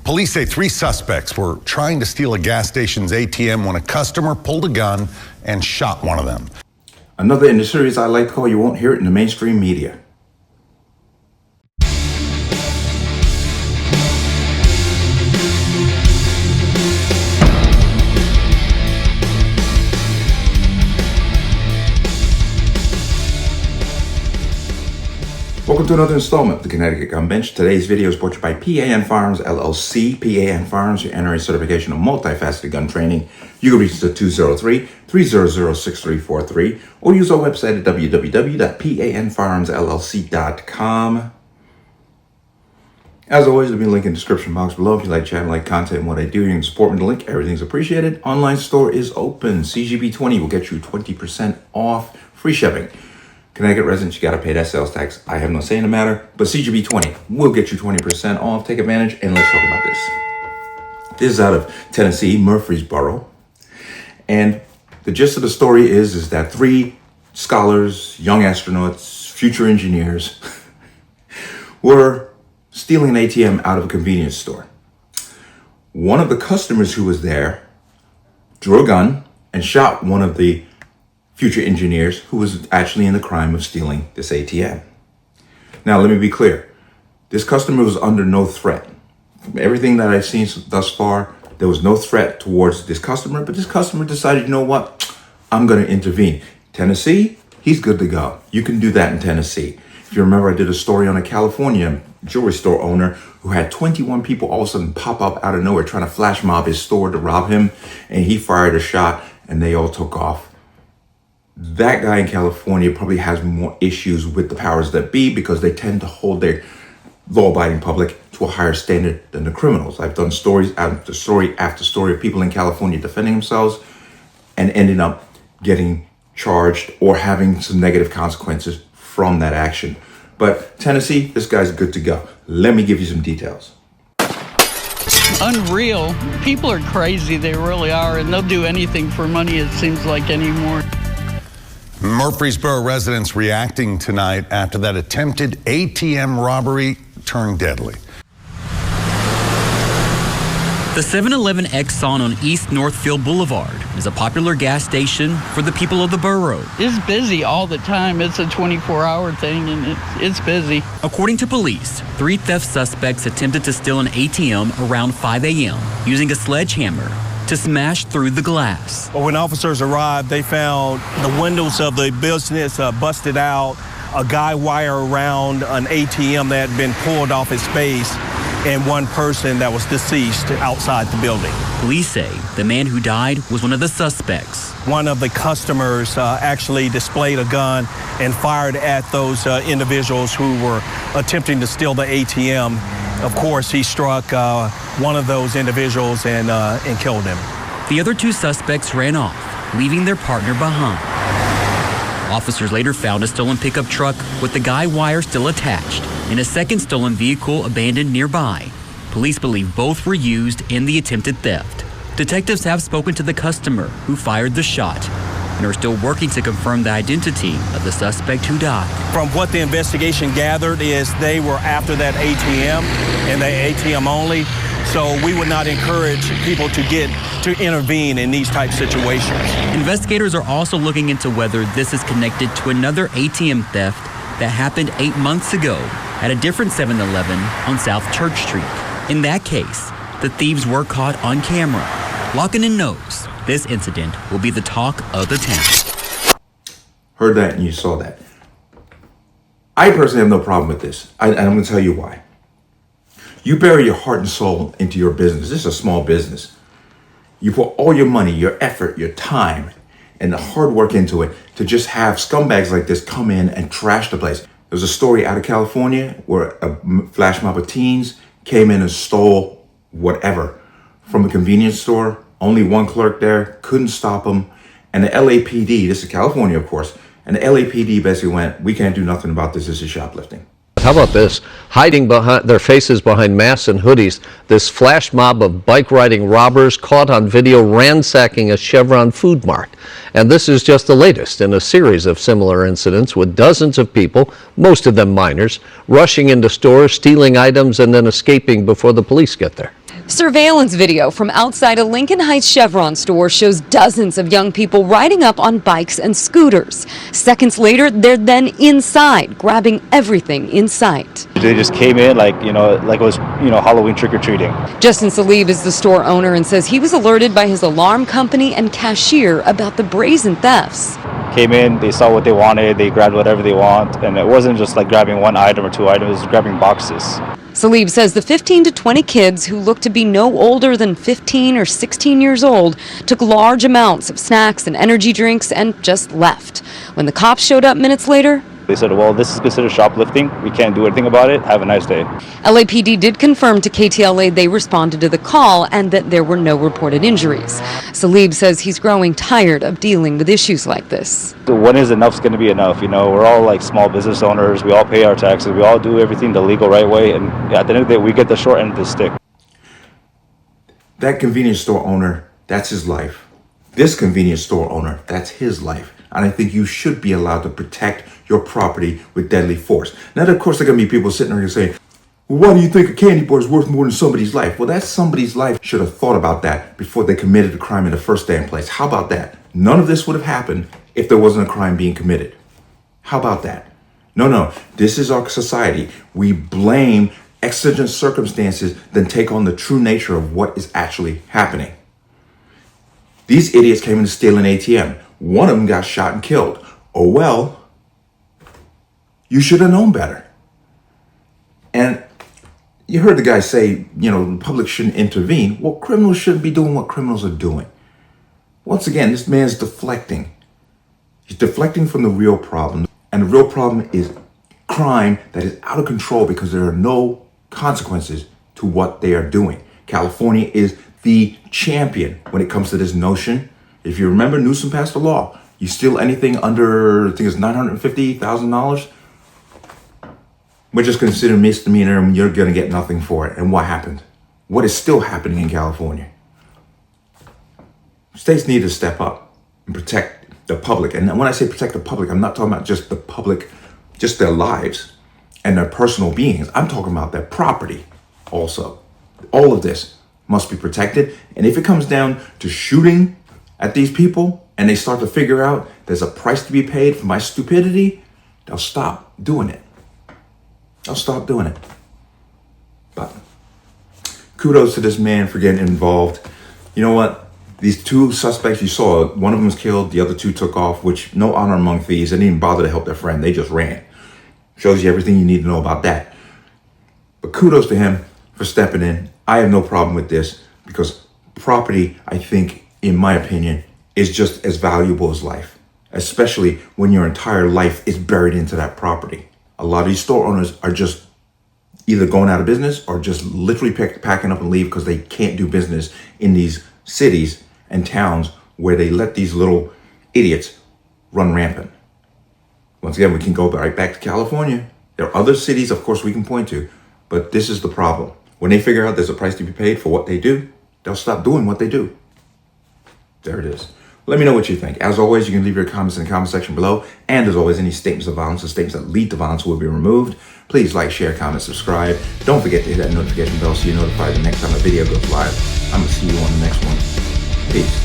Police say 3 suspects were trying to steal a gas station's ATM when a customer pulled a gun and shot one of them. Another in the series I like to call You Won't Hear It in the Mainstream Media. Welcome to another installment of the Connecticut Gun Bench. Today's video is brought to you by P.A.N. Firearms, LLC. P.A.N. Firearms, your NRA certification of multifaceted gun training. You can reach us at 203-300-6343 or use our website at www.panfirearmsllc.com. As always, there'll be a link in the description box below. If you like chat and like content and what I do, you can support me with the link. Everything's appreciated. Online store is open. CGB20 will get you 20% off. Free shipping. Connecticut residents, you got to pay that sales tax. I have no say in the matter, but CGB20 will get you 20% off. Take advantage, and let's talk about this. This is out of Tennessee, Murfreesboro. And the gist of the story is that 3 scholars, young astronauts, future engineers, were stealing an ATM out of a convenience store. One of the customers who was there drew a gun and shot one of the future engineers who was actually in the crime of stealing this ATM. Now, let me be clear. This customer was under no threat. From everything that I've seen thus far, there was no threat towards this customer, but this customer decided, you know what? I'm going to intervene. Tennessee, he's good to go. You can do that in Tennessee. If you remember, I did a story on a California jewelry store owner who had 21 people all of a sudden pop up out of nowhere trying to flash mob his store to rob him, and he fired a shot, and they all took off. That guy in California probably has more issues with the powers that be because they tend to hold their law-abiding public to a higher standard than the criminals. I've done stories after story after story of people in California defending themselves and ending up getting charged or having some negative consequences from that action. But Tennessee, this guy's good to go. Let me give you some details. Unreal. People are crazy. They really are. And they'll do anything for money, it seems like, anymore. Murfreesboro residents reacting tonight after that attempted ATM robbery turned deadly. The 7-Eleven Exxon on East Northfield Boulevard is a popular gas station for the people of the borough. It's busy all the time. It's a 24-hour thing, and it's busy. According to police, 3 theft suspects attempted to steal an ATM around 5 a.m. using a sledgehammer to smash through the glass. But when officers arrived, they found the windows of the business busted out, a guy wire around an ATM that had been pulled off its base, and one person that was deceased outside the building. Police say the man who died was one of the suspects. One of the customers actually displayed a gun and fired at those individuals who were attempting to steal the ATM. Of course, he struck one of those individuals and killed him. The other 2 suspects ran off, leaving their partner behind. Officers later found a stolen pickup truck with the guy wire still attached and a second stolen vehicle abandoned nearby. Police believe both were used in the attempted theft. Detectives have spoken to the customer who fired the shot and are still working to confirm the identity of the suspect who died. From what the investigation gathered is they were after that ATM and the ATM only. So we would not encourage people to intervene in these type situations. Investigators are also looking into whether this is connected to another ATM theft that happened 8 months ago at a different 7-Eleven on South Church Street. In that case, the thieves were caught on camera. Lockinen knows this incident will be the talk of the town. Heard that and you saw that. I personally have no problem with this, and I'm going to tell you why. You bury your heart and soul into your business. This is a small business. You put all your money, your effort, your time, and the hard work into it to just have scumbags like this come in and trash the place. There's a story out of California where a flash mob of teens came in and stole whatever from a convenience store. Only one clerk there, couldn't stop them. And the LAPD, this is California, of course, and the LAPD basically went, we can't do nothing about this. This is shoplifting. How about this? Hiding behind their faces behind masks and hoodies, this flash mob of bike-riding robbers caught on video ransacking a Chevron food mart. And this is just the latest in a series of similar incidents with dozens of people, most of them minors, rushing into stores, stealing items, and then escaping before the police get there. Surveillance video from outside a Lincoln Heights Chevron store shows dozens of young people riding up on bikes and scooters. Seconds later, they're then inside, grabbing everything in sight. They just came in like it was, Halloween trick-or-treating. Justin Salib is the store owner and says he was alerted by his alarm company and cashier about the brazen thefts. Came in, they saw what they wanted, they grabbed whatever they want, and it wasn't just like grabbing one item or two items, it was grabbing boxes. Salib says the 15 to 20 kids who looked to be no older than 15 or 16 years old took large amounts of snacks and energy drinks and just left. When the cops showed up minutes later, They said, well, this is considered shoplifting. We can't do anything about it. Have a nice day. LAPD did confirm to KTLA they responded to the call and that there were no reported injuries. Salib says he's growing tired of dealing with issues like this. So when is enough's going to be enough? We're all like small business owners. We all pay our taxes. We all do everything the legal right way. And at the end of the day, we get the short end of the stick. That convenience store owner, that's his life. This convenience store owner, that's his life. And I think you should be allowed to protect your property with deadly force. Now, of course, there are going to be people sitting there saying, well, why do you think a candy bar is worth more than somebody's life? Well, that somebody's life should have thought about that before they committed the crime in the first damn place. How about that? None of this would have happened if there wasn't a crime being committed. How about that? No, this is our society. We blame exigent circumstances, then take on the true nature of what is actually happening. These idiots came in to steal an ATM. One of them got shot and killed. Oh, well, you should have known better. And you heard the guy say, the public shouldn't intervene. Well, criminals shouldn't be doing what criminals are doing. Once again, this man's deflecting. He's deflecting from the real problem. And the real problem is crime that is out of control because there are no consequences to what they are doing. California is the champion when it comes to this notion. If you remember, Newsom passed a law. You steal anything under, I think it's $950,000, we're just considered misdemeanor and you're going to get nothing for it. And what happened? What is still happening in California? States need to step up and protect the public. And when I say protect the public, I'm not talking about just the public, just their lives and their personal beings. I'm talking about their property also. All of this must be protected. And if it comes down to shooting at these people and they start to figure out there's a price to be paid for my stupidity, they'll stop doing it. They'll stop doing it. But kudos to this man for getting involved. You know what? These two suspects you saw, one of them was killed, the other two took off, which no honor among thieves. They didn't even bother to help their friend. They just ran. Shows you everything you need to know about that. But kudos to him for stepping in. I have no problem with this because property, I think, in my opinion, is just as valuable as life, especially when your entire life is buried into that property. A lot of these store owners are just either going out of business or just literally packing up and leave because they can't do business in these cities and towns where they let these little idiots run rampant. Once again, we can go right back to California. There are other cities, of course, we can point to, but this is the problem. When they figure out there's a price to be paid for what they do, they'll stop doing what they do. There it is. Let me know what you think. As always, you can leave your comments in the comment section below. And as always, any statements of violence or statements that lead to violence will be removed. Please like, share, comment, subscribe. Don't forget to hit that notification bell so you're notified the next time a video goes live. I'm going to see you on the next one. Peace.